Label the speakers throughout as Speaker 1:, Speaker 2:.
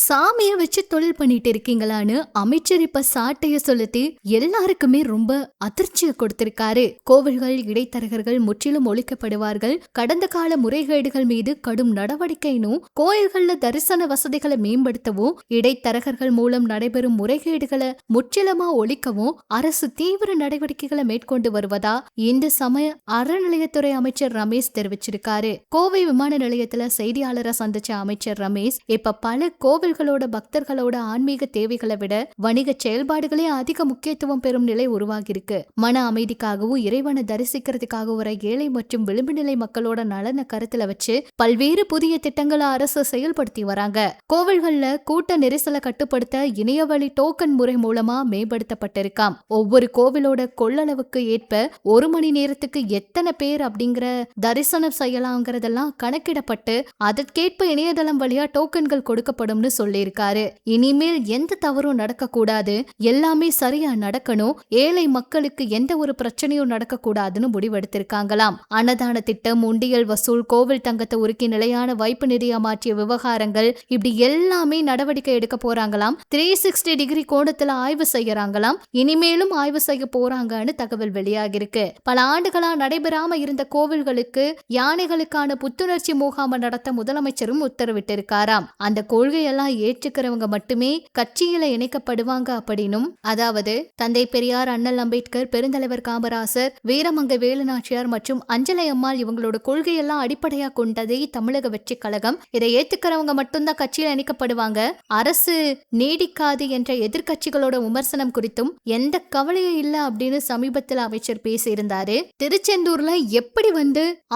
Speaker 1: சாமிய வச்சு தொழில் பண்ணிட்டு இருக்கீங்களான்னு அமைச்சர் இப்ப சாட்டைய சொல்லிட்டு எல்லாருக்குமே ரொம்ப அதிர்ச்சியை கொடுத்திருக்காரு. கோவில்கள் இடைத்தரகர்கள் முற்றிலும் ஒழிக்கப்படுவார்கள், கடந்த கால முறைகேடுகள் மீது கடும் நடவடிக்கைனும், கோயில்கள்ல தரிசன வசதிகளை மேம்படுத்தவும் இடைத்தரகர்கள் மூலம் நடைபெறும் முறைகேடுகளை முற்றிலுமா ஒழிக்கவும் அரசு தீவிர நடவடிக்கைகளை மேற்கொண்டு வருவதா இந்து சமய அறநிலையத்துறை அமைச்சர் ரமேஷ் தெரிவிச்சிருக்காரு. கோவை விமான நிலையத்துல செய்தியாளரை சந்திச்ச அமைச்சர் ரமேஷ் இப்ப பல கோவில்களோட பக்தர்களோட ஆன்மீக தேவைகளை விட வணிக செயல்பாடுகளே அதிக முக்கியத்துவம் பெறும் நிலை உருவாகி இருக்கு. மன அமைதிக்காகவும் இறைவனை தரிசிக்கிறதுக்காக வர ஏழை மற்றும் விளிம்பு நிலை மக்களோட நலனை கருத்துல வச்சு பல்வேறு புதிய திட்டங்களை அரசு செயல்படுத்தி வராங்க. கோவில்கள்ல கூட்ட நெரிசலை கட்டுப்படுத்த இணையவழி டோக்கன் முறை மூலமா மேம்படுத்தப்பட்டிருக்காம். ஒவ்வொரு கோவிலோட கொள்ளளவுக்கு ஏற்ப ஒரு மணி நேரத்துக்கு எத்தனை பேர் அப்படிங்கிற தரிசனம் செய்யலாங்கிறதெல்லாம் கணக்கிடப்பட்டு அதற்கேற்ப இணையதளம் வழியா டோக்கன்கள் கொடுக்கப்படும் சொல்லியிருக்காரு. இனிமேல் எந்த தவறும் நடக்க கூடாது, எல்லாமே சரியா நடக்கணும், ஏழை மக்களுக்கு எந்த ஒரு பிரச்சனையும் நடக்க கூடாதுன்னு முடிவெடுத்திருக்காங்களாம். அன்னதான திட்டம், உண்டியல் வசூல், கோவில் தங்கத்தை உருக்கி நிலையான வைப்பு நிதியா மாற்றிய விவகாரங்கள், இப்படி எல்லாமே நடவடிக்கை எடுக்க போறாங்களாம். 360 டிகிரி கோணத்துல ஆய்வு செய்யறாங்களாம். இனிமேலும் ஆய்வு செய்ய போறாங்கன்னு தகவல் வெளியாகிருக்கு. பல ஆண்டுகளா நடைபெறாம இருந்த கோவில்களுக்கு யானைகளுக்கான புத்துணர்ச்சி முகாம் நடத்த முதலமைச்சரும் உத்தரவிட்டிருக்காராம். அந்த கொள்கையெல்லாம் ஏற்றுக்கிறவங்க மட்டுமே கட்சியில இணைக்கப்படுவாங்க அப்படின்னும், அதாவது தந்தை பெரியார், அண்ணல் அம்பேத்கர், பெருந்தலைவர் காமராசர், வீரமங்கை வேலுநாச்சியார் மற்றும் அஞ்சலை அம்மாள் இவங்களோட கொள்கையெல்லாம் அடிப்படையா கொண்டதே தமிழக வெற்றி கழகம். இதை ஏத்துக்கிறவங்க மட்டும்தான் கட்சியில இணைக்கப்படுவாங்க, அரசு நீடிக்காது என்ற எதிர்கட்சிகளோட விமர்சனம் குறித்தும் எந்த கவலையும் இல்ல அப்படின்னு சமீபத்தில் அமைச்சர் பேசியிருந்தாரு. திருச்செந்தூர்ல எப்படி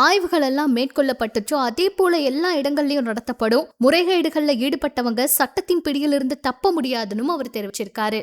Speaker 1: ஆய்வுகள் எல்லாம் மேற்கொள்ளப்பட்டுச்சோ அதே போல எல்லா இடங்கள்லயும் நடத்தப்படும். முறைகேடுகள்ல ஈடுபட்டவங்க சட்டத்தின் பிடியிலிருந்து தப்ப முடியாதுன்னு அவர் தெரிவிச்சிருக்காரு.